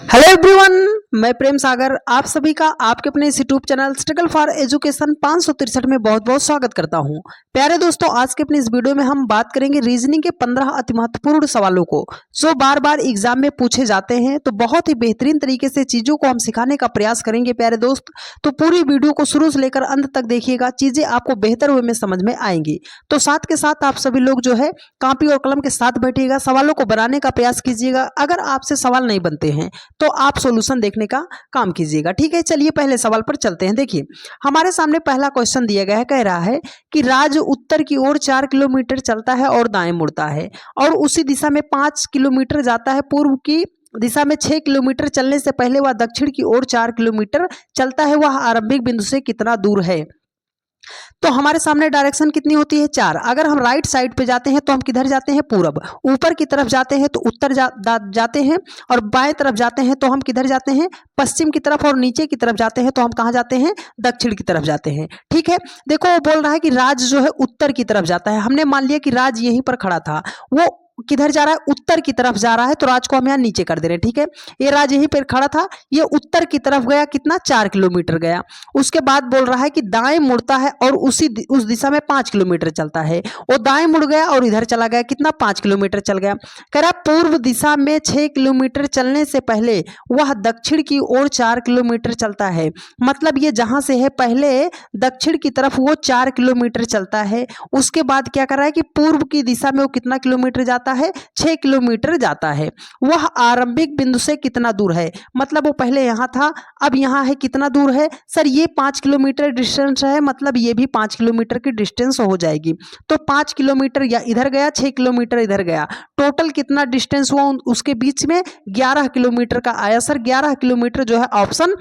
Hello everyone, मैं प्रेम सागर आप सभी का आपके अपने इस YouTube channel struggle for education 563 में बहुत बहुत स्वागत करता हूं। प्यारे दोस्तों, आज के अपने इस वीडियो में हम बात करेंगे रीजनिंग के 15 अति महत्वपूर्ण सवालों को जो बार बार एग्जाम में पूछे जाते हैं। तो बहुत ही बेहतरीन तरीके से चीजों को हम सिखाने का प्रयास करेंगे प्यारे दोस्त। तो पूरी वीडियो को शुरू से लेकर अंत तक देखिएगा, चीजें आपको बेहतर वे में समझ में आएंगी। तो साथ के साथ आप सभी लोग जो है कॉपी और कलम के साथ बैठिएगा, सवालों को बनाने का प्रयास कीजिएगा। अगर आपसे सवाल नहीं बनते हैं तो आप सॉल्यूशन देखने का काम कीजिएगा, ठीक है। चलिए पहले सवाल पर चलते हैं। देखिए हमारे सामने पहला क्वेश्चन दिया गया है, कह रहा है कि राज उत्तर की ओर 4 किलोमीटर चलता है और दाएं मुड़ता है और उसी दिशा में 5 किलोमीटर जाता है। पूर्व की दिशा में 6 किलोमीटर चलने से पहले वह दक्षिण की ओर 4 किलोमीटर चलता है, वह आरंभिक बिंदु से कितना दूर है। तो हमारे सामने डायरेक्शन कितनी होती है, 4। अगर हम राइट साइड पे जाते हैं तो हम किधर जाते हैं, पूरब। ऊपर की तरफ जाते हैं तो उत्तर जाते हैं और बाएं तरफ जाते हैं तो हम किधर जाते हैं, पश्चिम की तरफ। और नीचे की तरफ जाते हैं तो हम कहाँ जाते हैं, दक्षिण की तरफ जाते हैं, ठीक है। देखो वो बोल रहा है कि राज जो है उत्तर की तरफ जाता है। हमने मान लिया कि राज यहीं पर खड़ा था, वो किधर जा रहा है, उत्तर की तरफ जा रहा है। तो राज को हम यहाँ नीचे कर दे रहे हैं, ठीक है। ये राज यहीं पर खड़ा था, ये उत्तर की तरफ गया, कितना, 4 किलोमीटर गया। उसके बाद बोल रहा है कि दाएं मुड़ता है और उस दिशा में 5 किलोमीटर चलता है। वो दाएं मुड़ गया और इधर चला गया, कितना, 5 किलोमीटर चल गया। कह रहा पूर्व दिशा में 6 किलोमीटर चलने से पहले वह दक्षिण की ओर 4 किलोमीटर चलता है। मतलब ये जहां से है पहले दक्षिण की तरफ वो 4 किलोमीटर चलता है। उसके बाद क्या कर रहा है कि पूर्व की दिशा में वो कितना किलोमीटर जाता है, 6 किलोमीटर जाता है। वह आरंभिक बिंदु से कितना दूर है, मतलब वो पहले यहां था अब यहां है, कितना दूर है सर, ये 5 किलोमीटर डिस्टेंस है, मतलब ये भी 5 किलोमीटर की डिस्टेंस हो जाएगी। तो 5 किलोमीटर या इधर गया, 6 किलोमीटर इधर गया, टोटल कितना डिस्टेंस हुआ उसके बीच में, 11 किलोमीटर का आया सर। 11 किलोमीटर जो है ऑप्शन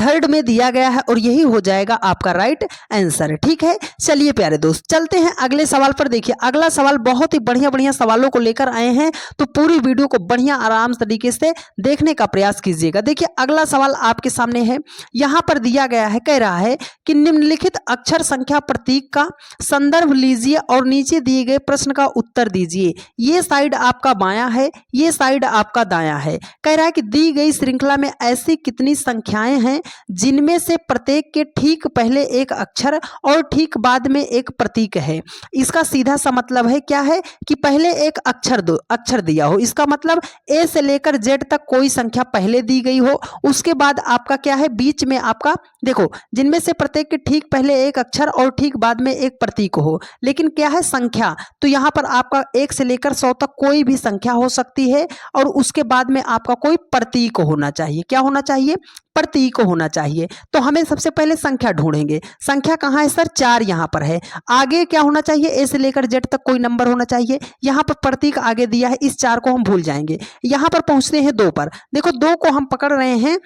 थर्ड में दिया गया है और यही हो जाएगा आपका राइट आंसर, ठीक है। चलिए प्यारे दोस्त चलते हैं अगले सवाल पर। देखिए अगला सवाल बहुत ही बढ़िया बढ़िया सवालों को लेकर आए हैं, तो पूरी वीडियो को बढ़िया आराम तरीके से देखने का प्रयास कीजिएगा। देखिए अगला सवाल आपके सामने है, यहां पर दिया गया है, कह रहा है कि निम्नलिखित अक्षर संख्या प्रतीक का संदर्भ लीजिए और नीचे दिए गए प्रश्न का उत्तर दीजिए। ये साइड आपका बायां है, ये साइड आपका दायां है। कह रहा है कि दी गई श्रृंखला में ऐसी कितनी संख्याएं हैं जिनमें से प्रत्येक के ठीक पहले एक अक्षर और ठीक बाद में एक प्रतीक है। इसका सीधा सा मतलब है क्या है कि पहले एक अक्षर दिया हो, इसका मतलब ए से लेकर जेड तक कोई संख्या पहले दी गई हो, उसके बाद आपका क्या है, बीच में आपका देखो जिनमें से प्रत्येक के ठीक पहले एक अक्षर और ठीक बाद में एक प्रतीक हो। लेकिन क्या है, संख्या, तो यहां पर आपका 1 से लेकर 100 तक कोई भी संख्या हो सकती है और उसके बाद में आपका कोई प्रतीक होना चाहिए। क्या होना चाहिए, प्रतीक होना चाहिए। तो हमें सबसे पहले संख्या ढूंढेंगे। संख्या कहां है सर, 4 यहां पर है। आगे क्या होना चाहिए, ए से लेकर जेड तक कोई नंबर होना चाहिए। यहां पर प्रतीक आगे दिया है, इस 4 को हम भूल जाएंगे। यहां पर पहुंचते हैं 2 पर, देखो 2 को हम पकड़ रहे हैं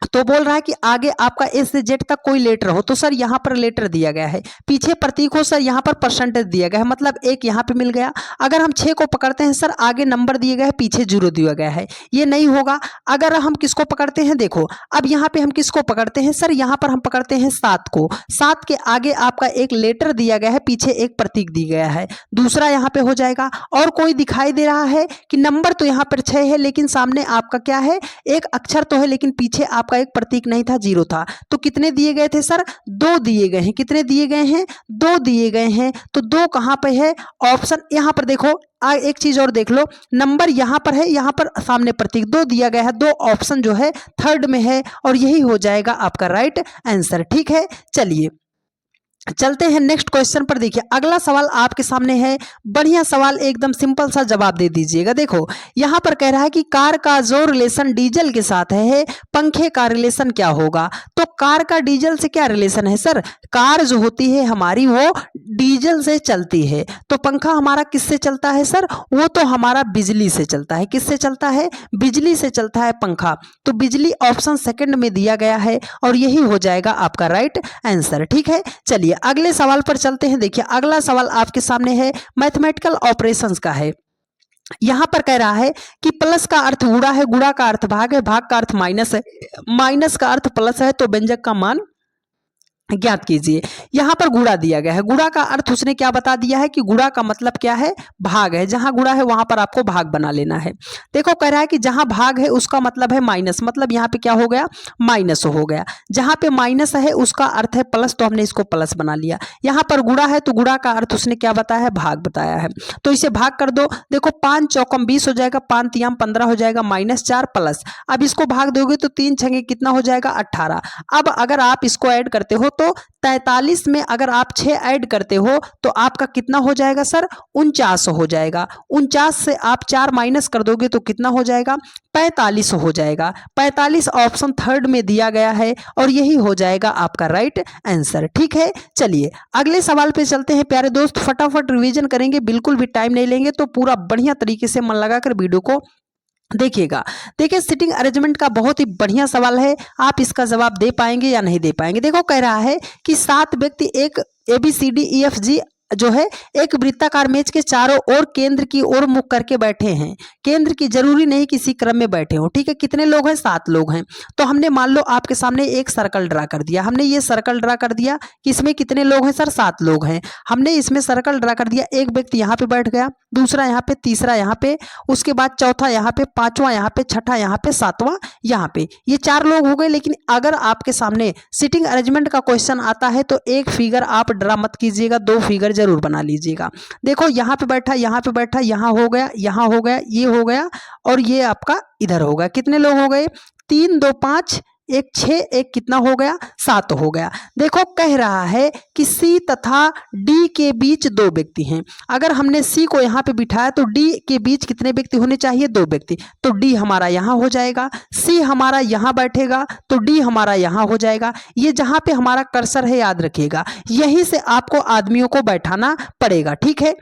तो बोल रहा है कि आगे आपका ए से जेड तक कोई लेटर हो, तो सर यहां पर लेटर दिया गया है। पीछे प्रतीक हो सर, यहां पर परसेंटेज दिया गया है, मतलब 1 यहां पे मिल गया। अगर हम 6 को पकड़ते हैं सर, आगे नंबर दिए गए हैं, पीछे 0 दिया गया है, ये नहीं होगा। अगर हम किसको पकड़ते हैं, देखो अब यहां पे हम किसको पकड़ते हैं सर, यहां पर हम पकड़ते हैं 7 को। 7 के आगे आपका एक लेटर दिया गया है, पीछे एक प्रतीक दिया गया है, दूसरा यहां पे हो जाएगा। और कोई दिखाई दे रहा है कि नंबर तो यहां पर 6 है, लेकिन सामने आपका क्या है, एक अक्षर तो है लेकिन पीछे आपका एक प्रतीक नहीं था, 0 था। तो कितने दिए गए थे सर, 2 दिए गए हैं। कितने दिए गए हैं, 2 दिए गए हैं। तो 2 कहां पे है, ऑप्शन यहां पर देखो। एक चीज और देख लो, नंबर यहां पर है, यहां पर सामने प्रतीक 2 दिया गया है, 2 ऑप्शन जो है थर्ड में है और यही हो जाएगा आपका राइट आंसर, ठीक है। चलिए चलते हैं नेक्स्ट क्वेश्चन पर। देखिए अगला सवाल आपके सामने है, बढ़िया सवाल, एकदम सिंपल सा जवाब दे दीजिएगा। देखो यहां पर कह रहा है कि कार का जो रिलेशन डीजल के साथ है, पंखे का रिलेशन क्या होगा। तो कार का डीजल से क्या रिलेशन है सर, कार जो होती है हमारी वो डीजल से चलती है, तो पंखा हमारा किससे चलता है सर, वो तो हमारा बिजली से चलता है। किससे चलता है, बिजली से चलता है पंखा। तो बिजली ऑप्शन सेकंड में दिया गया है और यही हो जाएगा आपका राइट आंसर, ठीक है। चलिए अगले सवाल पर चलते हैं। देखिए अगला सवाल आपके सामने है, मैथमेटिकल ऑपरेशंस का है। यहां पर कह रहा है कि प्लस का अर्थ गुणा है, गुणा का अर्थ भाग है, भाग का अर्थ माइनस है, माइनस का अर्थ प्लस है, तो व्यंजक का मान ज्ञात कीजिए। यहाँ पर गुणा दिया गया है। गुणा का अर्थ उसने क्या बता दिया है कि गुणा का मतलब क्या है, भाग है। जहां गुणा है वहां पर आपको भाग बना लेना है। देखो कह रहा है कि जहां भाग है उसका मतलब है माइनस, मतलब यहाँ पे क्या हो गया, माइनस हो गया। जहां पे माइनस है उसका अर्थ है प्लस, तो हमने इसको प्लस बना लिया। यहाँ पर गुणा है तो गुणा का अर्थ उसने क्या बताया है, भाग बताया है। तो इसे भाग कर दो। देखो 5 चौकम 20 हो जाएगा, 5 तियाम 15 हो जाएगा, -4 प्लस। अब इसको भाग दोगे तो 3 छंगे कितना हो जाएगा, 18। अब अगर आप इसको ऐड करते हो तो 43 में अगर आप 6 ऐड करते हो तो आपका कितना हो जाएगा सर, 49 हो जाएगा। 49 से आप 4 माइनस कर दोगे तो कितना हो जाएगा, 45 हो जाएगा। 45 ऑप्शन थर्ड में दिया गया है और यही हो जाएगा आपका राइट आंसर। ठीक है, चलिए अगले सवाल पे चलते हैं प्यारे दोस्त। फटाफट रिवीजन करेंगे, बिल्कुल भी टाइम नहीं लेंगे, तो पूरा बढ़िया तरीके से मन लगाकर वीडियो को देखिएगा। देखिए सिटिंग अरेंजमेंट का बहुत ही बढ़िया सवाल है, आप इसका जवाब दे पाएंगे या नहीं दे पाएंगे। देखो कह रहा है कि 7 व्यक्ति एक ABCDEFG जो है एक वृत्ताकार मेज के चारों ओर केंद्र की ओर मुख करके बैठे हैं। केंद्र की जरूरी नहीं किसी क्रम में बैठे हो। ठीक है, कितने लोग हैं, 7 लोग हैं। तो हमने मान लो आपके सामने एक सर्कल ड्रा कर दिया। हमने ये सर्कल ड्रा कर दिया कि इसमें कितने लोग हैं सर, 7 लोग हैं। हमने इसमें सर्कल ड्रा कर दिया, एक व्यक्ति यहाँ पे बैठ गया, दूसरा यहाँ पे, तीसरा यहाँ पे, उसके बाद चौथा यहाँ पे, पांचवा यहाँ पे, छठा यहाँ पे, सातवां यहाँ पे। ये 4 लोग हो गए। लेकिन अगर आपके सामने सिटिंग अरेंजमेंट का क्वेश्चन आता है तो एक फिगर आप ड्रा मत कीजिएगा, 2 फिगर जरूर बना लीजिएगा। देखो यहाँ पे बैठा, यहाँ पे बैठा, यहाँ हो गया, यहाँ हो गया, ये हो गया और ये आपका इधर हो गया। कितने लोग हो गए, 3 2 5 1 6, एक कितना हो गया, 7 हो गया। देखो कह रहा है कि C तथा D के बीच 2 व्यक्ति हैं। अगर हमने C को यहाँ पे बिठाया तो D के बीच कितने व्यक्ति होने चाहिए, 2 व्यक्ति। तो D हमारा यहाँ हो जाएगा, C हमारा यहाँ बैठेगा तो D हमारा यहाँ हो जाएगा। ये जहाँ पे हमारा कर्सर है याद रखिएगा, यहीं से आपको आदमियों को बैठाना पड़ेगा। ठीक है,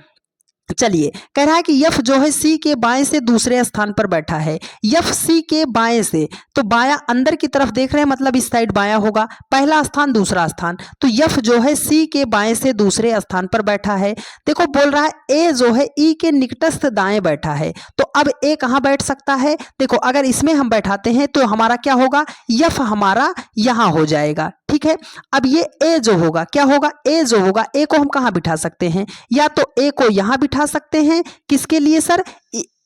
चलिए कह रहा है कि F जो है C के बाएं से दूसरे स्थान पर बैठा है। F C के बाएं से, तो बायां अंदर की तरफ देख रहे हैं, मतलब इस साइड बायां होगा, पहला स्थान दूसरा स्थान। तो F जो है C के बाएं से दूसरे स्थान पर बैठा है। देखो बोल रहा है A जो है E के निकटस्थ दाएं बैठा है। तो अब A कहाँ बैठ सकता है, देखो अगर इसमें हम बैठाते हैं तो हमारा क्या होगा, F हमारा यहाँ हो जाएगा। ठीक है, अब ये A जो होगा क्या होगा, A जो होगा, A को हम कहाँ बिठा सकते हैं, या तो A को यहाँ बिठा सकते हैं, किसके लिए सर,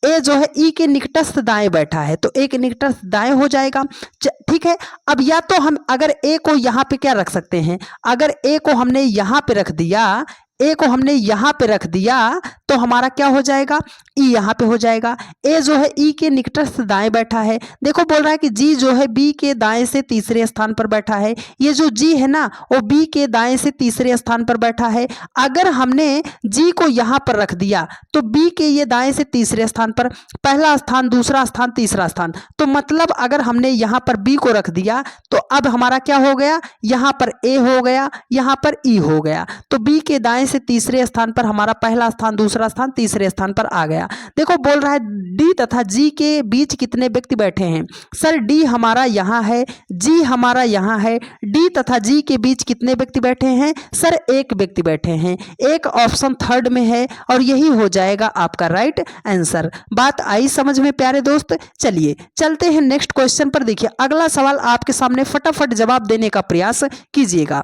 A जो है E के निकटस्थ दाएं बैठा है तो A के निकटस्थ दाएं हो जाएगा। ठीक है, अब या तो हम अगर A को यहाँ पे क्या रख सकते हैं, अगर A को हमने यहाँ पे रख दिया, A को हमने यहाँ पे रख दिया तो हमारा क्या हो जाएगा, E यहाँ पे हो जाएगा। A जो है E के निकटस्थ दाएं बैठा है। देखो बोल रहा है कि G जो है B के दाएं से तीसरे स्थान पर बैठा है। ये जो G है ना वो B के दाएं से तीसरे स्थान पर बैठा है। अगर हमने G को यहाँ पर रख दिया तो B के ये दाएं से तीसरे स्थान पर, पहला स्थान दूसरा स्थान तीसरा स्थान। तो मतलब अगर हमने यहाँ पर B को रख दिया तो अब हमारा क्या हो गया, यहाँ पर A हो गया, यहाँ पर E हो गया। तो B के दाएं से तीसरे स्थान पर हमारा पहला स्थान दूसरा स्थान तीसरे स्थान पर आ गया। देखो बोल रहा है D तथा G के बीच कितने व्यक्ति बैठे हैं, सर D हमारा यहाँ है, G हमारा यहाँ है। D तथा G के बीच कितने व्यक्ति बैठे हैं, सर एक व्यक्ति बैठे हैं। एक ऑप्शन थर्ड में है और यही हो जाएगा आपका राइट आंसर। बात आई समझ में प्यारे दोस्त। चलिए चलते हैं नेक्स्ट क्वेश्चन पर। देखिए अगला सवाल आपके सामने, फटाफट जवाब देने का प्रयास कीजिएगा।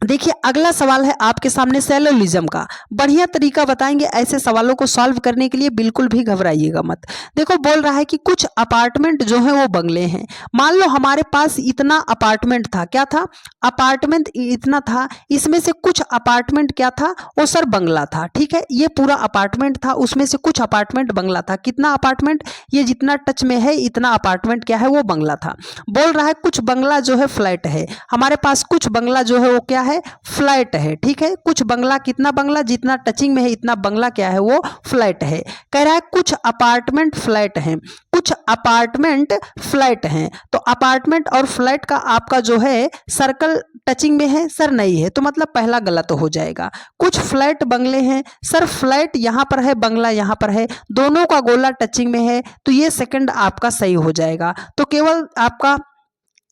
देखिए अगला सवाल है आपके सामने सैलोलिज्म का। बढ़िया तरीका बताएंगे ऐसे सवालों को सॉल्व करने के लिए, बिल्कुल भी घबराइएगा मत। देखो बोल रहा है कि कुछ अपार्टमेंट जो है वो बंगले हैं। मान लो हमारे पास इतना अपार्टमेंट था, क्या था, अपार्टमेंट इतना था, इसमें से कुछ अपार्टमेंट क्या था, वो सर बंगला था। ठीक है, ये पूरा अपार्टमेंट था, उसमें से कुछ अपार्टमेंट बंगला था। कितना अपार्टमेंट, ये जितना टच में है इतना अपार्टमेंट क्या है, वो बंगला था। बोल रहा है कुछ बंगला जो है फ्लैट है। हमारे पास कुछ बंगला जो है वो क्या है, फ्लैट है। ठीक है, कुछ बंगला, कितना बंगला, जितना टचिंग में है इतना बंगला क्या है, वो फ्लैट है। कह रहा है कुछ अपार्टमेंट फ्लैट हैं, कुछ अपार्टमेंट फ्लैट हैं। तो अपार्टमेंट और फ्लैट का आपका जो है सर्कल टचिंग में है, सर नहीं है, तो मतलब पहला गलत हो जाएगा। कुछ फ्लैट बंगले हैं, सर फ्लैट यहाँ पर है, बंगला यहाँ पर है, दोनों का गोला टचिंग में है, तो ये सेकंड आपका सही हो जाएगा। तो केवल आपका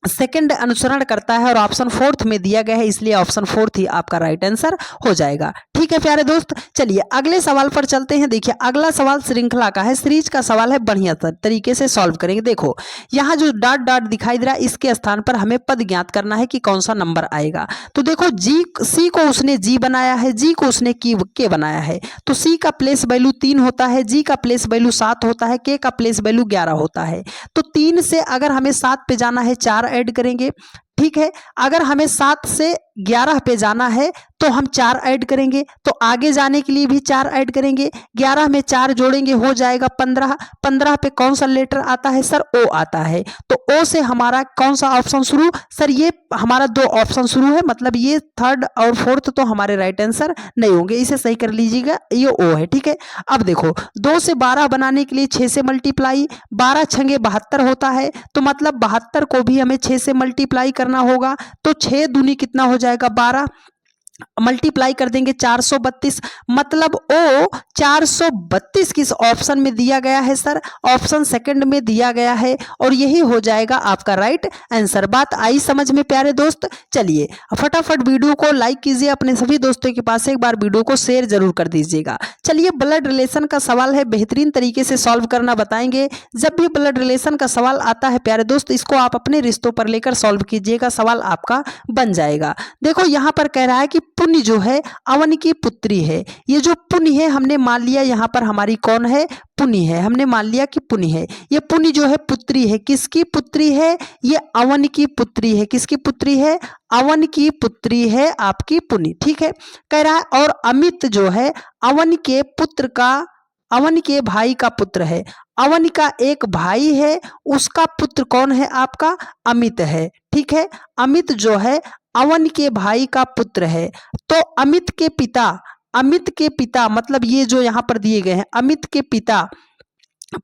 सेकंड अनुसरण करता है और ऑप्शन फोर्थ में दिया गया है, इसलिए ऑप्शन फोर्थ ही आपका राइट आंसर हो जाएगा। ठीक है प्यारे दोस्त, चलिए अगले सवाल पर चलते हैं। देखिए अगला सवाल श्रृंखला का है, सीरीज का सवाल है, बढ़िया तरीके से सॉल्व करेंगे। देखो यहाँ जो डॉट डॉट दिखाई दे रहा है इसके स्थान पर हमें पद ज्ञात करना है कि कौन सा नंबर आएगा। तो देखो जी सी को उसने जी बनाया है, जी को उसने के बनाया है, तो सी का प्लेस वैल्यू 3 होता है, जी का प्लेस वैल्यू 7 होता है, के का प्लेस वैल्यू 11 होता है। तो 3 से अगर हमें 7 पे जाना है 4 ऐड करेंगे, ठीक है। अगर हमें 7 से 11 पे जाना है तो हम 4 ऐड करेंगे, तो आगे जाने के लिए भी 4 ऐड करेंगे, 11 में 4 जोड़ेंगे हो जाएगा 15। 15 पे कौन सा लेटर आता है सर? ओ आता है। तो ओ से हमारा कौन सा ऑप्शन शुरू सर? ये हमारा 2 ऑप्शन शुरू है, मतलब ये थर्ड और फोर्थ तो हमारे राइट आंसर नहीं होंगे, इसे सही कर लीजिएगा, ये ओ है, ठीक है। अब देखो 2 से 12 बनाने के लिए 6 से मल्टीप्लाई, 12 छंगे 72 होता है, तो मतलब 72 को भी हमें 6 से मल्टीप्लाई करना होगा। तो 6 दूनी कितना हो जाएगा? 12, मल्टीप्लाई कर देंगे 432, मतलब ओ 432 किस ऑप्शन में दिया गया है सर? ऑप्शन सेकंड में दिया गया है, और यही हो जाएगा आपका राइट आंसर। बात आई समझ में प्यारे दोस्त? चलिए फटाफट वीडियो को लाइक कीजिए, अपने सभी दोस्तों के पास एक बार वीडियो को शेयर जरूर कर दीजिएगा। चलिए ब्लड रिलेशन का सवाल है, बेहतरीन तरीके से सॉल्व करना बताएंगे। जब भी ब्लड रिलेशन का सवाल आता है प्यारे दोस्त, इसको आप अपने रिश्तों पर लेकर सॉल्व कीजिएगा, सवाल आपका बन जाएगा। देखो यहाँ पर कह रहा है कि पुण्य जो है अवन की पुत्री है। ये जो पुण्य है हमने मान लिया यहाँ पर हमारी कौन है? पुण्य है, हमने मान लिया कि पुण्य है। ये पुण्य जो है पुत्री है, किसकी पुत्री है? ये अवन की पुत्री है। किसकी पुत्री है? अवन की पुत्री है आपकी पुण्य, ठीक है। कह रहा है और अमित जो है अवन के पुत्र का, अवन के भाई का पुत्र है। अवन का एक भाई है, उसका पुत्र कौन है? आपका अमित है, ठीक है। अमित जो है अवन के भाई का पुत्र है। तो अमित के पिता मतलब ये जो यहाँ पर दिए गए हैं, अमित के पिता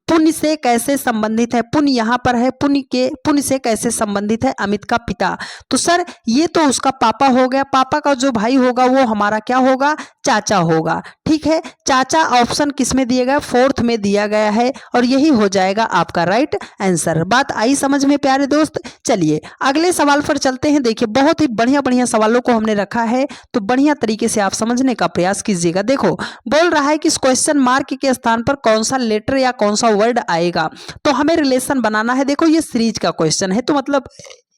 पुण्य से कैसे संबंधित है? पुण्य यहाँ पर है, पुण्य से कैसे संबंधित है? अमित का पिता। तो सर ये तो उसका पापा हो गया, पापा का जो भाई होगा वो हमारा क्या होगा? चाचा होगा, ठीक है। चाचा ऑप्शन किस में दिया गया? फोर्थ में दिया गया है, और यही हो जाएगा आपका राइट आंसर। बात आई समझ में प्यारे दोस्त? चलिए अगले सवाल पर चलते हैं। देखिए बहुत ही बढ़िया बढ़िया सवालों को हमने रखा है, तो बढ़िया तरीके से आप समझने का प्रयास कीजिएगा। देखो बोल रहा है कि इस क्वेश्चन मार्क के स्थान पर कौन सा लेटर या कौन सा वर्ड आएगा, तो हमें रिलेशन बनाना है। देखो ये सीरीज का क्वेश्चन है, तो मतलब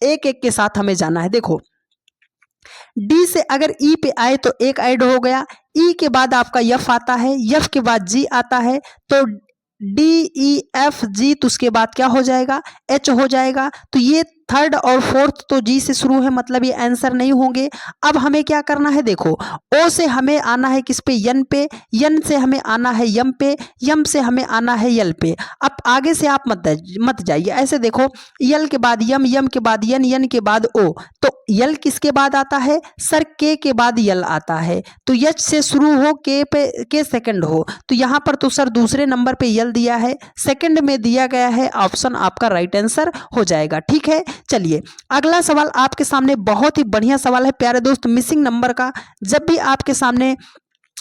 एक एक के साथ हमें जाना है। देखो डी से अगर ई पे आए तो एक ऐड हो गया, ई के बाद आपका यफ आता है, यफ के बाद जी आता है, तो डी ई एफ जी, तो उसके बाद क्या हो जाएगा? एच हो जाएगा। तो ये थर्ड और फोर्थ तो जी से शुरू है, मतलब ये आंसर नहीं होंगे। अब हमें क्या करना है? देखो ओ से हमें आना है किस पे? यन पे, यन से हमें आना है यम पे, यम से हमें आना है यल पे। अब आगे से आप मत जाइए, ऐसे देखो यल के बाद यम, यम के बाद यन, यन के बाद ओ, तो यल किसके बाद आता है सर? के बाद यल आता है। तो यच से शुरू हो, के सेकंड हो, तो यहाँ पर तो सर दूसरे नंबर पे यल दिया है, सेकंड में दिया गया है, ऑप्शन आपका राइट आंसर हो जाएगा, ठीक है। चलिए अगला सवाल आपके सामने बहुत ही बढ़िया सवाल है प्यारे दोस्त, मिसिंग नंबर का। जब भी आपके सामने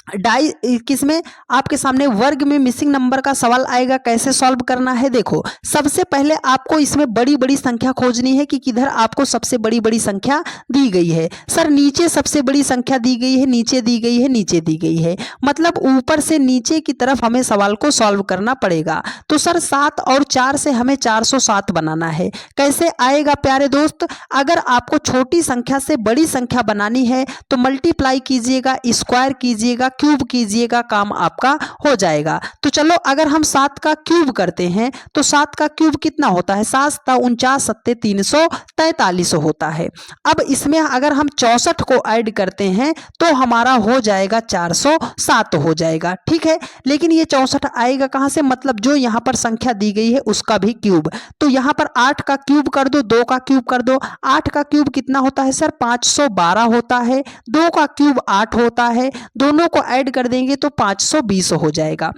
किसमें आपके सामने वर्ग में मिसिंग नंबर का सवाल आएगा, कैसे सॉल्व करना है? देखो सबसे पहले आपको इसमें बड़ी बड़ी संख्या खोजनी है कि किधर आपको सबसे बड़ी बड़ी संख्या दी गई है। सर नीचे सबसे बड़ी संख्या दी गई है, नीचे दी गई है, नीचे दी गई है, मतलब ऊपर से नीचे की तरफ हमें सवाल को सॉल्व करना पड़ेगा। तो सर 7 और 4 से हमें 407 बनाना है। कैसे आएगा प्यारे दोस्त? अगर आपको छोटी संख्या से बड़ी संख्या बनानी है तो मल्टीप्लाई कीजिएगा, स्क्वायर कीजिएगा, क्यूब कीजिएगा, काम आपका हो जाएगा। तो चलो अगर हम 7 का क्यूब करते हैं तो 7 का क्यूब कितना होता है? 7 × 49 = 343 होता है। अब इसमें अगर हम 64 को ऐड करते हैं तो हमारा हो जाएगा 407 हो जाएगा, ठीक है। लेकिन ये 64 आएगा कहां से? मतलब जो यहाँ पर संख्या दी गई है उसका भी क्यूब। तो यहाँ पर 8 का क्यूब कर दो, 2 का क्यूब कर दो। 8 का क्यूब कितना होता है सर? 512 होता है। 2 का क्यूब 8 होता है, दोनों को ऐड कर देंगे तो 520 हो जाएगा।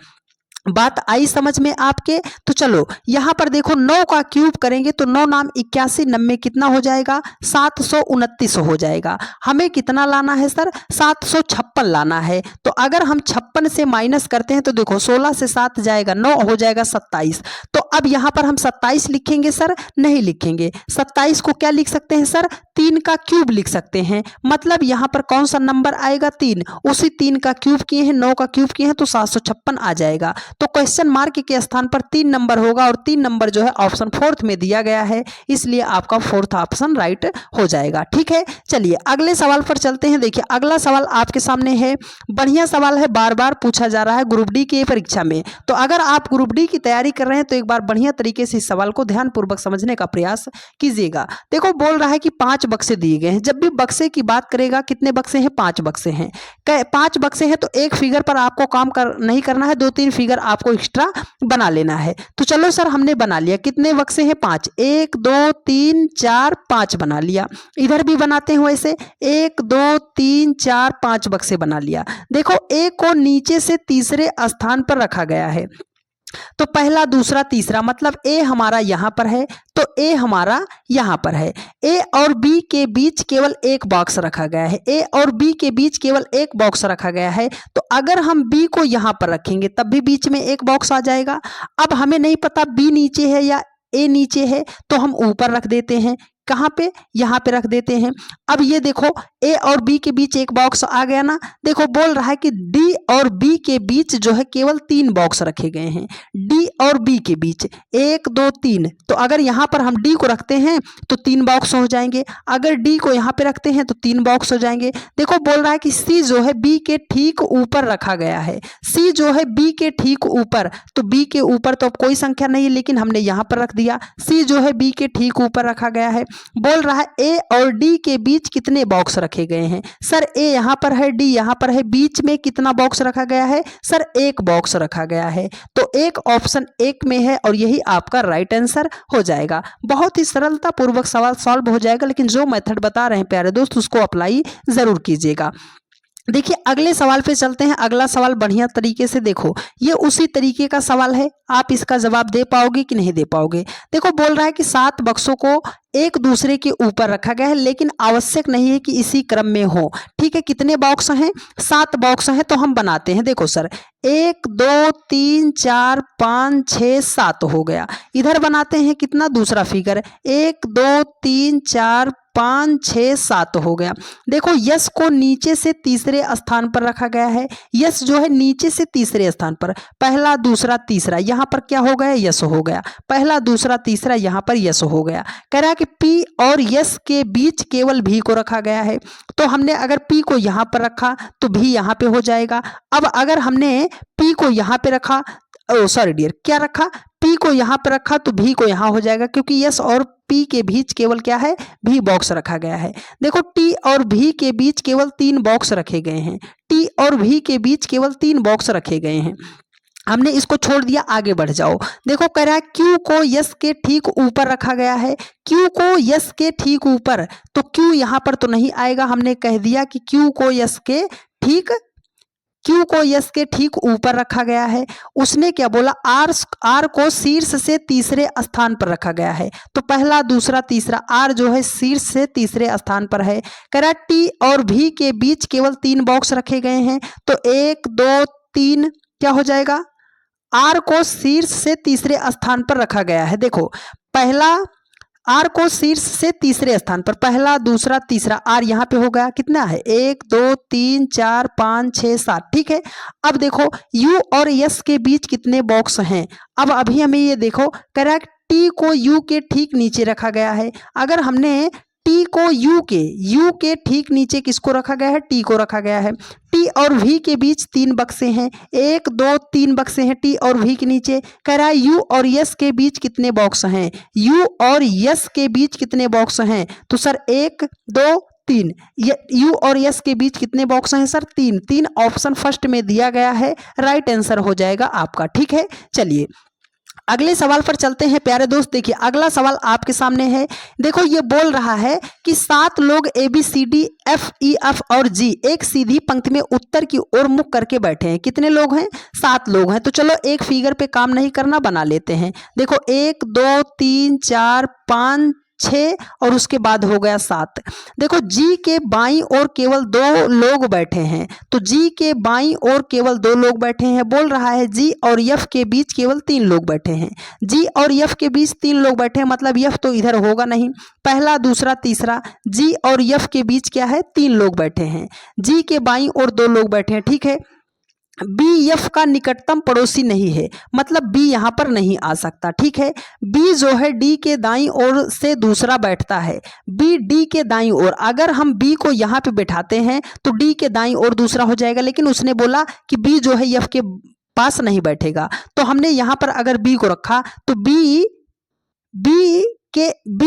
बात आई समझ में आपके। तो चलो यहाँ पर देखो 9 का क्यूब करेंगे तो 9 नाम 81, 90 कितना हो जाएगा 729 हो जाएगा। हमें कितना लाना है सर 756 लाना है। तो अगर हम 56 से माइनस करते हैं तो देखो 16 से 7 जाएगा 9 हो जाएगा 27। तो अब यहाँ पर हम 27 लिखेंगे सर, नहीं लिखेंगे। 27 को क्या लिख सकते हैं सर 3 का क्यूब लिख सकते हैं। मतलब यहाँ पर कौन सा नंबर आएगा 3, उसी 3 का क्यूब किए हैं 9 का क्यूब किए हैं तो 756 आ जाएगा। तो क्वेश्चन मार्क के स्थान पर 3 नंबर होगा और 3 नंबर जो है ऑप्शन फोर्थ में दिया गया है, इसलिए आपका फोर्थ ऑप्शन राइट हो जाएगा। ठीक है, चलिए अगले सवाल पर चलते हैं। देखिए अगला सवाल आपके सामने है, बढ़िया सवाल है, बार बार पूछा जा रहा है ग्रुप डी की परीक्षा में। तो अगर आप ग्रुप डी की तैयारी कर रहे हैं तो एक बार बढ़िया तरीके से इस सवाल को ध्यानपूर्वक समझने का प्रयास कीजिएगा। देखो बोल रहा है कि 5 बक्से दिए गए हैं। जब भी बक्से की बात करेगा, कितने बक्से हैं 5 बक्से हैं। 5 बक्से हैं तो एक फिगर पर आपको काम नहीं करना है, 2-3 फिगर आपको एक्स्ट्रा बना लेना है। तो चलो सर हमने बना लिया, कितने बक्से हैं 5, 1 2 3 4 5 बना लिया। इधर भी बनाते हैं वैसे 1 2 3 4 5 बक्से बना लिया। देखो ए को नीचे से तीसरे स्थान पर रखा गया है। तो पहला दूसरा तीसरा मतलब ए हमारा यहां पर है तो ए हमारा यहां पर है। ए और बी के बीच केवल एक बॉक्स रखा गया है। ए और बी के बीच केवल एक बॉक्स रखा गया है। तो अगर हम बी को यहां पर रखेंगे तब भी बीच में एक बॉक्स आ जाएगा। अब हमें नहीं पता बी नीचे है या ए नीचे है, तो हम ऊपर रख देते हैं। कहाँ पे, यहाँ पे रख देते हैं। अब ये देखो ए और बी के बीच एक बॉक्स आ गया ना। देखो बोल रहा है कि डी और बी के बीच जो है केवल 3 बॉक्स रखे गए हैं। डी और बी के बीच 1 2 3। तो अगर यहाँ पर हम डी को रखते हैं तो 3 बॉक्स हो जाएंगे, अगर डी को यहाँ पे रखते हैं तो 3 बॉक्स हो जाएंगे। देखो बोल रहा है कि सी जो है बी के ठीक ऊपर रखा गया है। सी जो है बी के ठीक ऊपर, तो बी के ऊपर तो अब कोई संख्या नहीं है लेकिन हमने यहाँ पर रख दिया। सी जो है बी के ठीक ऊपर रखा गया है। बोल रहा है ए और डी के बीच कितने बॉक्स रखे गए हैं। सर ए यहां पर है, डी यहां पर है, बीच में कितना बॉक्स रखा गया है सर 1 बॉक्स रखा गया है। तो एक ऑप्शन 1 में है और यही आपका राइट आंसर हो जाएगा। बहुत ही सरलता पूर्वक सवाल सॉल्व हो जाएगा, लेकिन जो मेथड बता रहे हैं प्यारे दोस्त उसको अप्लाई जरूर कीजिएगा। देखिए अगले सवाल पे चलते हैं। अगला सवाल बढ़िया तरीके से देखो, ये उसी तरीके का सवाल है, आप इसका जवाब दे पाओगे कि नहीं दे पाओगे। देखो बोल रहा है कि 7 बक्सों को एक दूसरे के ऊपर रखा गया है, लेकिन आवश्यक नहीं है कि इसी क्रम में हो। ठीक है, कितने बॉक्स हैं 7 बॉक्स हैं। तो हम बनाते हैं, देखो सर 1 2 3 4 5 6 7 हो गया। इधर बनाते हैं कितना, दूसरा फिगर 1 2 3 4 5 6 7 हो गया। देखो यस को नीचे से तीसरे स्थान पर रखा गया है। यस जो है नीचे से तीसरे स्थान पर, पहला दूसरा तीसरा, यहाँ पर क्या हो गया यस हो गया। पहला दूसरा तीसरा, यहाँ पर यस हो गया। कह रहा है कि पी और यस के बीच केवल भी को रखा गया है। तो हमने अगर पी को यहाँ पर रखा तो भी यहाँ पे हो जाएगा। अब अगर हमने पी को यहाँ पे रखा, ओ सॉरी डियर, क्या रखा, पी को यहाँ पर रखा तो भी को यहाँ हो जाएगा, क्योंकि यस और पी के बीच केवल क्या है भी बॉक्स रखा गया है। देखो टी और भी के बीच केवल 3 बॉक्स रखे गए हैं। टी और भी के बीच केवल 3 बॉक्स रखे गए हैं। हमने इसको छोड़ दिया, आगे बढ़ जाओ। देखो कह रहा है क्यू को यस के ठीक ऊपर रखा गया है। क्यू को यस के ठीक ऊपर, तो क्यू यहाँ पर तो नहीं आएगा। हमने कह दिया कि क्यू को यस के ठीक ऊपर रखा गया है। उसने क्या बोला, आर को शीर्ष से तीसरे स्थान पर रखा गया है। तो पहला दूसरा तीसरा, आर जो है शीर्ष से तीसरे स्थान पर है। कह रहा टी और भी के बीच केवल 3 बॉक्स रखे गए हैं। तो 1 2 3 क्या हो जाएगा, आर को शीर्ष से तीसरे स्थान पर रखा गया है। देखो पहला आर को शीर्ष से तीसरे स्थान पर, पहला दूसरा तीसरा, आर यहाँ पे हो गया कितना है 1 2 3 4 5 6 7। ठीक है, अब देखो यू और यस के बीच कितने बॉक्स हैं। अब अभी हमें ये देखो, कह रहा है टी को यू के ठीक नीचे रखा गया है। अगर हमने टी को यू के ठीक नीचे किसको रखा गया है, टी को रखा गया है। टी और वी के बीच 3 बक्से हैं, 1 2 3 बक्से हैं टी और वी के नीचे। कह रहा है यू और यस के बीच कितने बॉक्स हैं, यू और यस के बीच कितने बॉक्स हैं। तो सर 1 2 3, यू और यस के बीच कितने बॉक्स हैं सर 3 ऑप्शन फर्स्ट में दिया गया है, राइट आंसर हो जाएगा आपका। ठीक है, चलिए अगले सवाल पर चलते हैं प्यारे दोस्त। देखिए अगला सवाल आपके सामने है। देखो ये बोल रहा है कि 7 लोग ABCDFEF और G एक सीधी पंक्ति में उत्तर की ओर मुख करके बैठे हैं। कितने लोग हैं? 7 लोग हैं। तो चलो एक फिगर पे काम नहीं करना, बना लेते हैं। देखो 1 2 3 4 5 6 और उसके बाद हो गया 7। देखो जी के बाईं ओर केवल 2 लोग बैठे हैं, तो जी के बाईं ओर केवल 2 लोग बैठे हैं। बोल रहा है जी और यफ के बीच केवल 3 लोग बैठे हैं। जी और यफ के बीच 3 लोग बैठे हैं, मतलब यफ तो इधर होगा नहीं। पहला दूसरा तीसरा, जी और यफ के बीच क्या है? 3 लोग बैठे हैं। जी के बाईं ओर 2 लोग बैठे हैं, ठीक है। बी एफ का निकटतम पड़ोसी नहीं है, मतलब बी यहां पर नहीं आ सकता, ठीक है। बी जो है डी के दाईं ओर से दूसरा बैठता है। बी डी के दाईं ओर, अगर हम बी को यहां पे बैठाते हैं तो डी के दाईं ओर दूसरा हो जाएगा, लेकिन उसने बोला कि बी जो है एफ के पास नहीं बैठेगा, तो हमने यहां पर अगर बी को रखा तो बी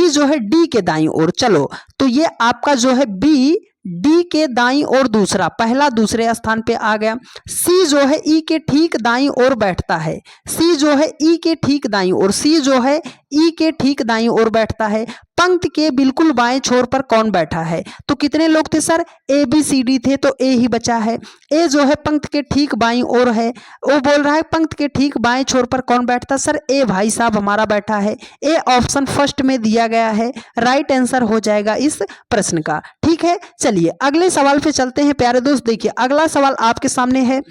जो है डी के दाईं ओर, चलो तो ये आपका जो है बी डी के दाईं ओर दूसरा, पहला दूसरे स्थान पे आ गया। सी जो है ई के ठीक दाईं ओर बैठता है। सी जो है ई के ठीक दाईं ओर, सी जो है ई के ठीक दाईं ओर बैठता है। पंक्ति के बिल्कुल बाएं छोर पर कौन बैठा है? तो कितने लोग थे sir? A B C D थे, तो ए ही बचा है। ए जो है पंक्ति के ठीक बाईं ओर है, वो बोल रहा है पंक्ति के ठीक बाएं छोर पर कौन बैठता? सर ए भाई साहब हमारा बैठा है। ए ऑप्शन फर्स्ट में दिया गया है, राइट आंसर हो जाएगा इस प्रश्न का, ठीक है। चलिए अगले सवाल पे चलते हैं प्यारे दोस्त। देखिए अगला सवाल आपके सामने है।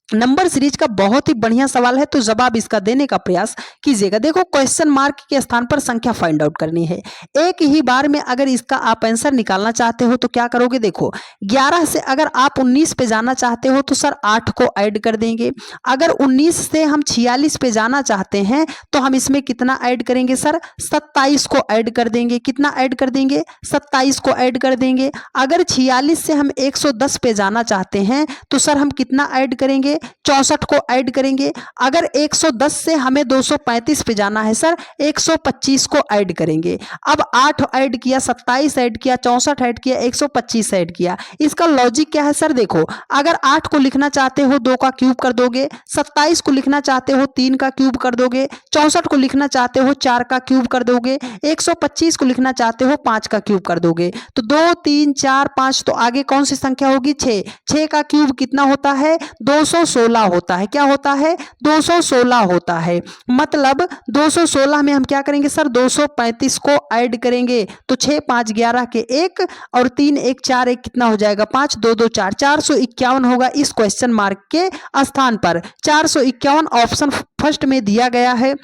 नंबर सीरीज का बहुत ही बढ़िया सवाल है, तो जवाब इसका देने का प्रयास कीजिएगा। देखो क्वेश्चन मार्क के स्थान पर संख्या फाइंड आउट करनी है। एक ही बार में अगर इसका आप आंसर निकालना चाहते हो तो क्या करोगे? देखो 11 से अगर आप 19 पे जाना चाहते हो तो सर 8 को ऐड कर देंगे। अगर 19 से हम 46 पे जाना चाहते हैं तो हम इसमें कितना ऐड करेंगे? सर 27 को ऐड कर देंगे। कितना ऐड कर देंगे? 27 को ऐड कर देंगे। अगर 46 से हम 110 पे जाना चाहते हैं तो सर हम कितना ऐड करेंगे? 64 को ऐड करेंगे। अगर 110 से हमें 235 पे जाना है सर 125 को ऐड करेंगे। अब 8 ऐड किया, 27 ऐड किया, 64 ऐड किया, 125 ऐड किया। इसका लॉजिक क्या है सर? देखो अगर 8 को लिखना चाहते हो 2 का क्यूब कर दोगे, 27 को लिखना चाहते हो 3 का क्यूब कर दोगे, 64 को लिखना चाहते हो 4 का क्यूब कर दोगे, 125 को लिखना चाहते हो 5 का क्यूब कर दोगे। तो 2 3 4 5, तो आगे कौन सी संख्या होगी? 6। 6 का क्यूब कितना होता है? 216 होता है। क्या होता है? 216 होता है। मतलब 216 में हम क्या करेंगे सर? 235 को ऐड करेंगे। तो 6 5 11 के 1 और 3 1 4 1 कितना हो जाएगा? 5 2 2 4, 451 होगा इस क्वेश्चन मार्क के स्थान पर। 451 ऑप्शन फर्स्ट में दिया गया है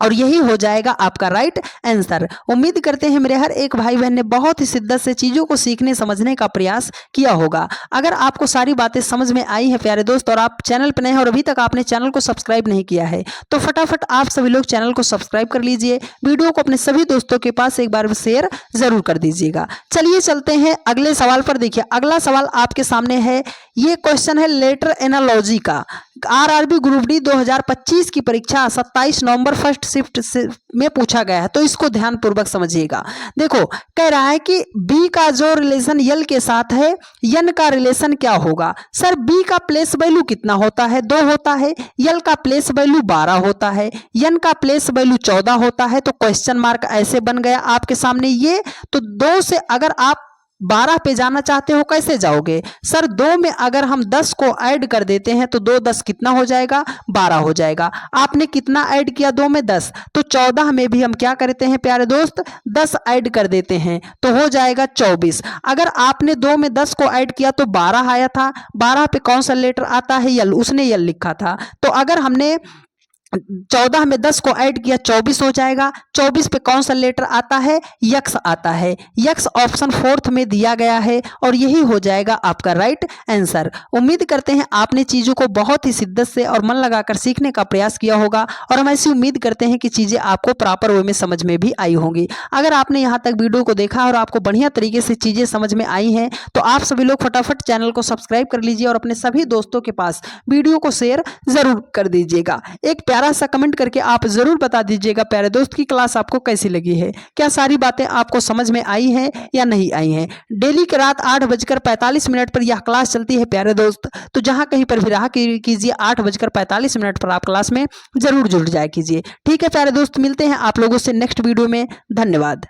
और यही हो जाएगा आपका राइट आंसर। उम्मीद करते हैं मेरे हर एक भाई बहन ने बहुत ही शिद्दत से चीजों को सीखने समझने का प्रयास किया होगा। अगर आपको सारी बातें समझ में आई हैं प्यारे दोस्त और आप चैनल पर नए हैं और अभी तक आपने चैनल को सब्सक्राइब नहीं किया है तो फटाफट आप सभी लोग चैनल को सब्सक्राइब कर लीजिए। वीडियो को अपने सभी दोस्तों के पास एक बार शेयर जरूर कर दीजिएगा। चलिए चलते हैं अगले सवाल पर। देखिए अगला सवाल आपके सामने है। ये क्वेश्चन है लेटर एनालॉजी का। आरआरबी ग्रुप डी 2025 की परीक्षा 27 नवंबर फर्स्ट शिफ्ट में पूछा गया है, तो इसको ध्यान पूर्वक समझिएगा। देखो कह रहा है कि बी का जो रिलेशन यल के साथ है, यन का रिलेशन क्या होगा? सर बी का प्लेस वैल्यू कितना होता है? 2 होता है। यल का प्लेस वैल्यू 12 होता है। यन का प्लेस वैल्यू 14 होता है। तो क्वेश्चन मार्क ऐसे बन गया आपके सामने ये। तो 2 से अगर आप 12 पे जाना चाहते हो कैसे जाओगे? सर 2 में अगर हम 10 को ऐड कर देते हैं तो 2 10 कितना हो जाएगा? 12 हो जाएगा। आपने कितना ऐड किया? 2 में 10, तो 14 में भी हम क्या करते हैं प्यारे दोस्त? 10 ऐड कर देते हैं तो हो जाएगा 24। अगर आपने 2 में 10 को ऐड किया तो 12 आया था। 12 पे कौन सा लेटर आता है? यल, उसने यल लिखा था। तो अगर हमने 14 में 10 को ऐड किया 24 हो जाएगा। 24 पे कौन सा लेटर आता है? यक्स आता है। यक्स ऑप्शन 4th में दिया गया है और यही हो जाएगा आपका राइट आंसर। उम्मीद करते हैं आपने चीजों को बहुत ही शिद्दत से और मन लगाकर सीखने का प्रयास किया होगा और हम ऐसी उम्मीद करते हैं कि चीजें आपको प्रॉपर वे में समझ में भी आई होंगी। अगर आपने यहाँ तक वीडियो को देखा और आपको बढ़िया तरीके से चीजें समझ में आई हैं तो आप सभी लोग फटाफट चैनल को सब्सक्राइब कर लीजिए और अपने सभी दोस्तों के पास वीडियो को शेयर जरूर कर दीजिएगा। एक प्यारा सा कमेंट करके आप जरूर बता दीजिएगा प्यारे दोस्त की क्लास आपको कैसी लगी है, क्या सारी बातें आपको समझ में आई हैं या नहीं आई हैं। डेली की रात 8:45 पर यह क्लास चलती है प्यारे दोस्त, तो जहां कहीं पर भी रहा कीजिए 8:45 पर आप क्लास में जरूर जुड़ जाया कीजिए। ठीक है प्यारे दोस्त, मिलते हैं आप लोगों से नेक्स्ट वीडियो में। धन्यवाद।